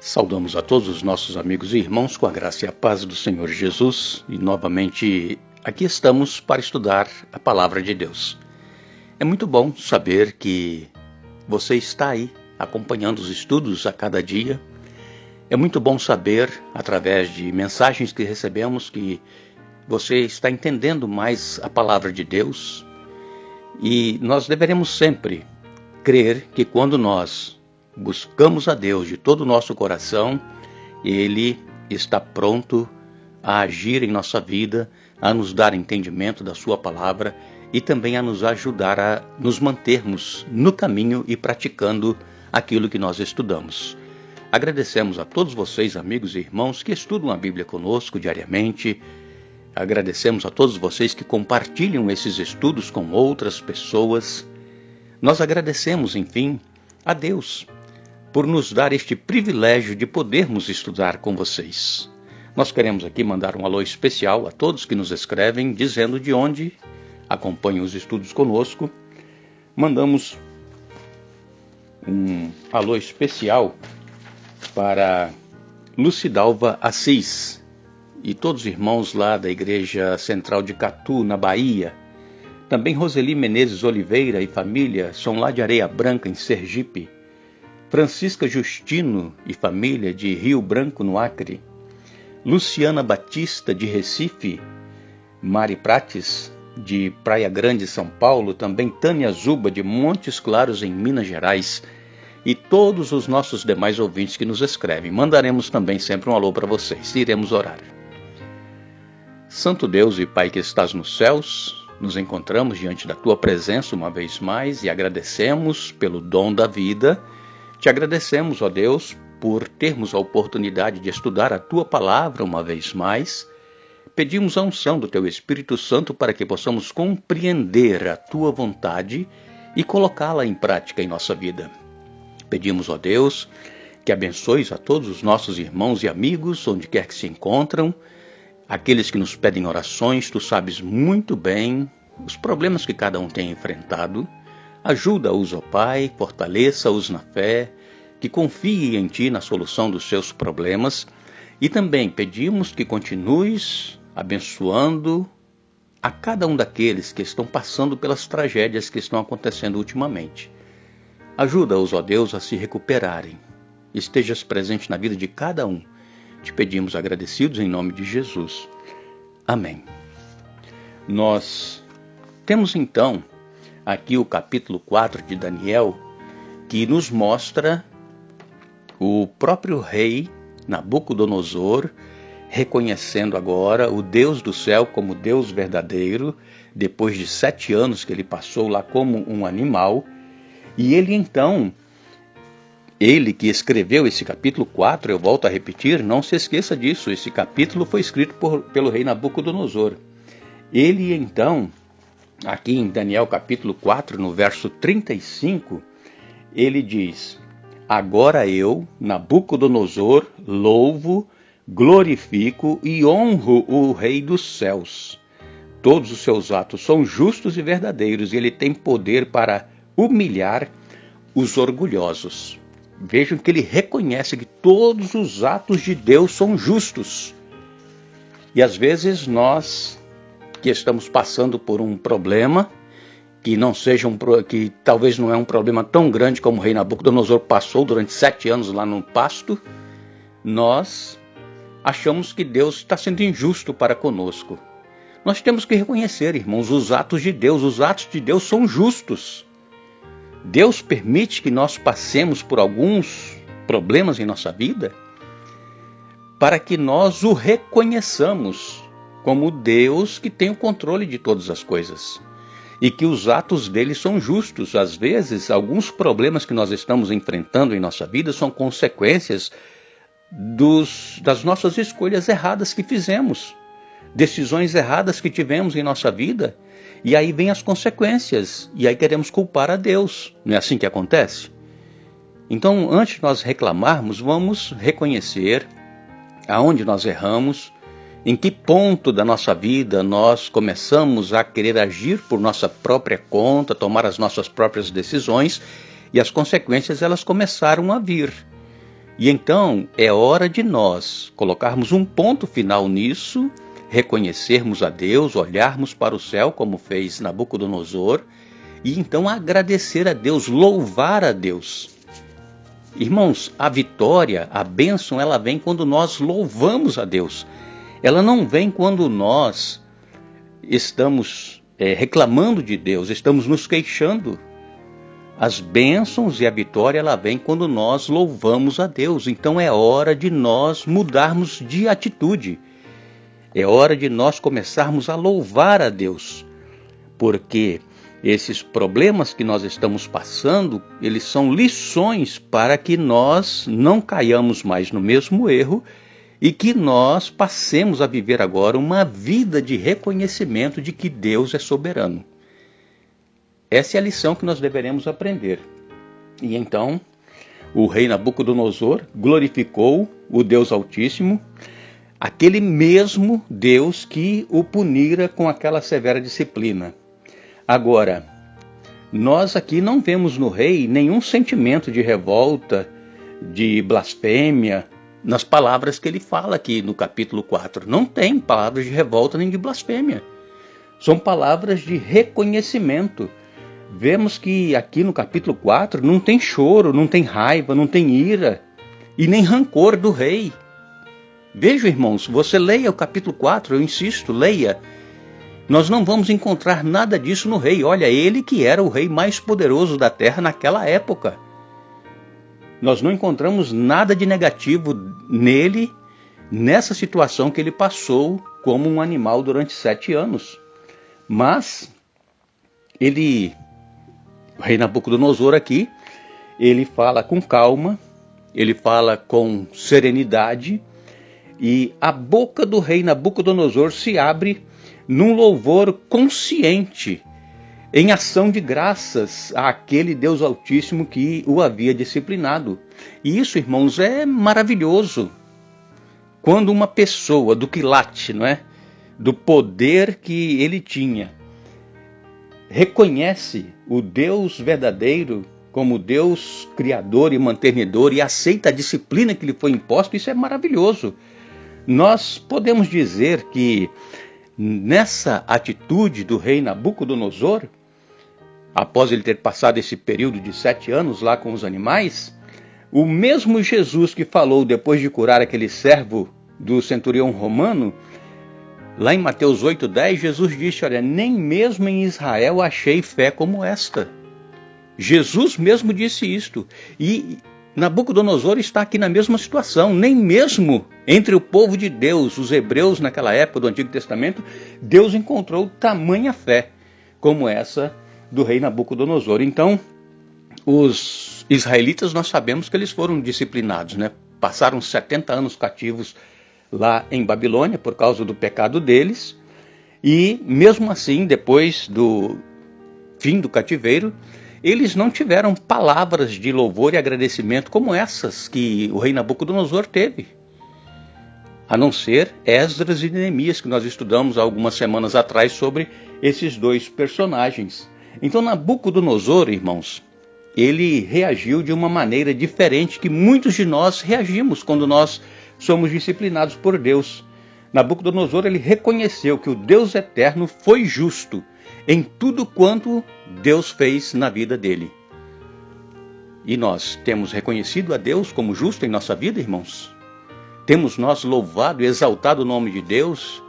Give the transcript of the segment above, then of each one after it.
Saudamos a todos os nossos amigos e irmãos com a graça e a paz do Senhor Jesus e novamente aqui estamos para estudar a Palavra de Deus. É muito bom saber que você está aí acompanhando os estudos a cada dia. É muito bom saber, através de mensagens que recebemos, que você está entendendo mais a Palavra de Deus. E nós deveremos sempre crer que quando nós buscamos a Deus de todo o nosso coração, Ele está pronto a agir em nossa vida, a nos dar entendimento da sua palavra e também a nos ajudar a nos mantermos no caminho e praticando aquilo que nós estudamos. Agradecemos a todos vocês, amigos e irmãos, que estudam a Bíblia conosco diariamente. Agradecemos a todos vocês que compartilham esses estudos com outras pessoas. Nós agradecemos, enfim, a Deus por nos dar este privilégio de podermos estudar com vocês. Nós queremos aqui mandar um alô especial a todos que nos escrevem, dizendo de onde acompanham os estudos conosco. Mandamos um alô especial para Lucidalva Assis e todos os irmãos lá da Igreja Central de Catu, na Bahia. Também Roseli Menezes Oliveira e família são lá de Areia Branca, em Sergipe. Francisca Justino e família de Rio Branco, no Acre. Luciana Batista, de Recife. Mari Prates, de Praia Grande, São Paulo. Também Tânia Zuba, de Montes Claros, em Minas Gerais. E todos os nossos demais ouvintes que nos escrevem. Mandaremos também sempre um alô para vocês. Iremos orar. Santo Deus e Pai que estás nos céus, nos encontramos diante da Tua presença uma vez mais e agradecemos pelo dom da vida. Te agradecemos, ó Deus, por termos a oportunidade de estudar a Tua Palavra uma vez mais. Pedimos a unção do Teu Espírito Santo para que possamos compreender a Tua vontade e colocá-la em prática em nossa vida. Pedimos, ó Deus, que abençoes a todos os nossos irmãos e amigos, onde quer que se encontram, aqueles que nos pedem orações. Tu sabes muito bem os problemas que cada um tem enfrentado. Ajuda-os, ó Pai, fortaleça-os na fé, que confiem em Ti na solução dos seus problemas. E também pedimos que continues abençoando a cada um daqueles que estão passando pelas tragédias que estão acontecendo ultimamente. Ajuda-os, ó Deus, a se recuperarem. Estejas presente na vida de cada um. Te pedimos agradecidos em nome de Jesus. Amém. Nós temos então aqui o capítulo 4 de Daniel, que nos mostra o próprio rei Nabucodonosor reconhecendo agora o Deus do céu como Deus verdadeiro, depois de 7 anos que ele passou lá como um animal. E ele então, ele que escreveu esse capítulo 4, eu volto a repetir, não se esqueça disso, esse capítulo foi escrito pelo rei Nabucodonosor. Ele então, aqui em Daniel capítulo 4, no verso 35, ele diz: Agora eu, Nabucodonosor, louvo, glorifico e honro o Rei dos céus. Todos os seus atos são justos e verdadeiros, e ele tem poder para humilhar os orgulhosos. Vejam que ele reconhece que todos os atos de Deus são justos. E às vezes nós que estamos passando por um problema, que talvez não é um problema tão grande como o rei Nabucodonosor passou durante 7 anos lá no pasto, nós achamos que Deus está sendo injusto para conosco. Nós temos que reconhecer, irmãos, os atos de Deus são justos. Deus permite que nós passemos por alguns problemas em nossa vida para que nós o reconheçamos como Deus que tem o controle de todas as coisas e que os atos dele são justos. Às vezes, alguns problemas que nós estamos enfrentando em nossa vida são consequências das nossas escolhas erradas que fizemos, decisões erradas que tivemos em nossa vida. E aí vem as consequências, e aí queremos culpar a Deus. Não é assim que acontece? Então, antes de nós reclamarmos, vamos reconhecer aonde nós erramos, em que ponto da nossa vida nós começamos a querer agir por nossa própria conta, tomar as nossas próprias decisões, e as consequências elas começaram a vir. E então é hora de nós colocarmos um ponto final nisso, reconhecermos a Deus, olharmos para o céu como fez Nabucodonosor, e então agradecer a Deus, louvar a Deus. Irmãos, a vitória, a bênção, ela vem quando nós louvamos a Deus. Ela não vem quando nós estamos reclamando de Deus, estamos nos queixando. As bênçãos e a vitória, ela vem quando nós louvamos a Deus. Então é hora de nós mudarmos de atitude. É hora de nós começarmos a louvar a Deus. Porque esses problemas que nós estamos passando, eles são lições para que nós não caiamos mais no mesmo erro e que nós passemos a viver agora uma vida de reconhecimento de que Deus é soberano. Essa é a lição que nós deveremos aprender. E então, o rei Nabucodonosor glorificou o Deus Altíssimo, aquele mesmo Deus que o punira com aquela severa disciplina. Agora, nós aqui não vemos no rei nenhum sentimento de revolta, de blasfêmia, nas palavras que ele fala aqui no capítulo 4. Não tem palavras de revolta nem de blasfêmia. São palavras de reconhecimento. Vemos que aqui no capítulo 4 não tem choro, não tem raiva, não tem ira e nem rancor do rei. Veja, irmãos, você leia o capítulo 4, eu insisto, leia. Nós não vamos encontrar nada disso no rei. Olha, ele que era o rei mais poderoso da terra naquela época. Nós não encontramos nada de negativo nele, nessa situação que ele passou como um animal durante 7 anos. Mas o rei Nabucodonosor aqui, ele fala com calma, ele fala com serenidade, e a boca do rei Nabucodonosor se abre num louvor consciente, em ação de graças àquele Deus Altíssimo que o havia disciplinado. E isso, irmãos, é maravilhoso. Quando uma pessoa do quilate, não é? Do poder que ele tinha, reconhece o Deus verdadeiro como Deus criador e mantenedor e aceita a disciplina que lhe foi imposta, isso é maravilhoso. Nós podemos dizer que nessa atitude do rei Nabucodonosor, após ele ter passado esse período de 7 anos lá com os animais, o mesmo Jesus que falou depois de curar aquele servo do centurião romano, lá em Mateus 8,10, Jesus disse, olha, nem mesmo em Israel achei fé como esta. Jesus mesmo disse isto. E Nabucodonosor está aqui na mesma situação. Nem mesmo entre o povo de Deus, os hebreus naquela época do Antigo Testamento, Deus encontrou tamanha fé como essa do rei Nabucodonosor. Então, os israelitas, nós sabemos que eles foram disciplinados, né? Passaram 70 anos cativos lá em Babilônia por causa do pecado deles, e mesmo assim, depois do fim do cativeiro, eles não tiveram palavras de louvor e agradecimento como essas que o rei Nabucodonosor teve, a não ser Esdras e Neemias, que nós estudamos há algumas semanas atrás sobre esses dois personagens. Então Nabucodonosor, irmãos, ele reagiu de uma maneira diferente que muitos de nós reagimos quando nós somos disciplinados por Deus. Nabucodonosor, ele reconheceu que o Deus eterno foi justo em tudo quanto Deus fez na vida dele. E nós temos reconhecido a Deus como justo em nossa vida, irmãos? Temos nós louvado e exaltado o nome de Deus,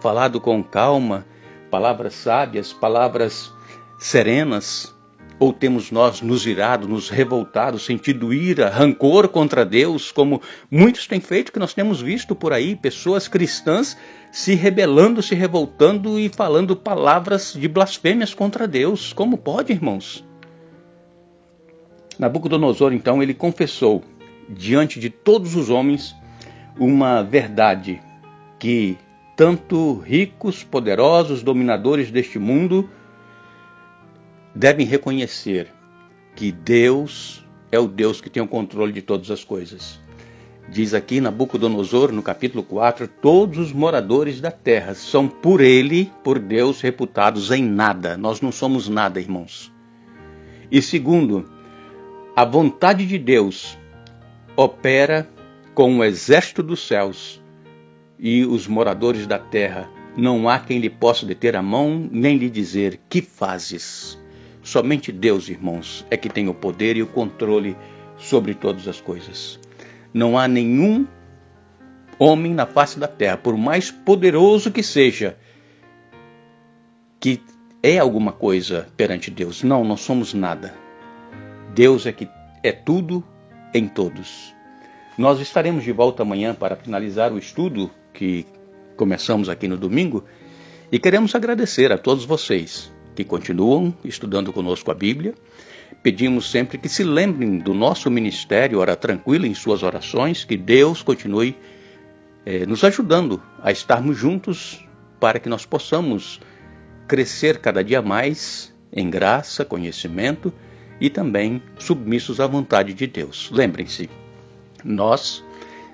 falado com calma, palavras sábias, palavras serenas? Ou temos nós nos irado, nos revoltado, sentido ira, rancor contra Deus, como muitos têm feito, que nós temos visto por aí, pessoas cristãs se rebelando, se revoltando e falando palavras de blasfêmias contra Deus. Como pode, irmãos? Nabucodonosor, então, ele confessou diante de todos os homens uma verdade que tanto ricos, poderosos, dominadores deste mundo devem reconhecer que Deus é o Deus que tem o controle de todas as coisas. Diz aqui Nabucodonosor, no capítulo 4, todos os moradores da terra são por ele, por Deus, reputados em nada. Nós não somos nada, irmãos. E segundo, a vontade de Deus opera com o exército dos céus e os moradores da terra. Não há quem lhe possa deter a mão, nem lhe dizer: que fazes? Somente Deus, irmãos, é que tem o poder e o controle sobre todas as coisas. Não há nenhum homem na face da terra, por mais poderoso que seja, que é alguma coisa perante Deus. Não, não somos nada. Deus é que é tudo em todos. Nós estaremos de volta amanhã para finalizar o estudo que começamos aqui no domingo, e queremos agradecer a todos vocês que continuam estudando conosco a Bíblia. Pedimos sempre que se lembrem do nosso ministério Hora Tranquila em suas orações, que Deus continue nos ajudando a estarmos juntos para que nós possamos crescer cada dia mais em graça, conhecimento e também submissos à vontade de Deus. Lembrem-se, nós,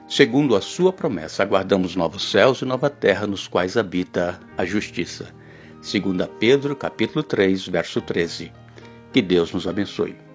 segundo a sua promessa, aguardamos novos céus e nova terra nos quais habita a justiça. 2 Pedro, capítulo 3, verso 13. Que Deus nos abençoe.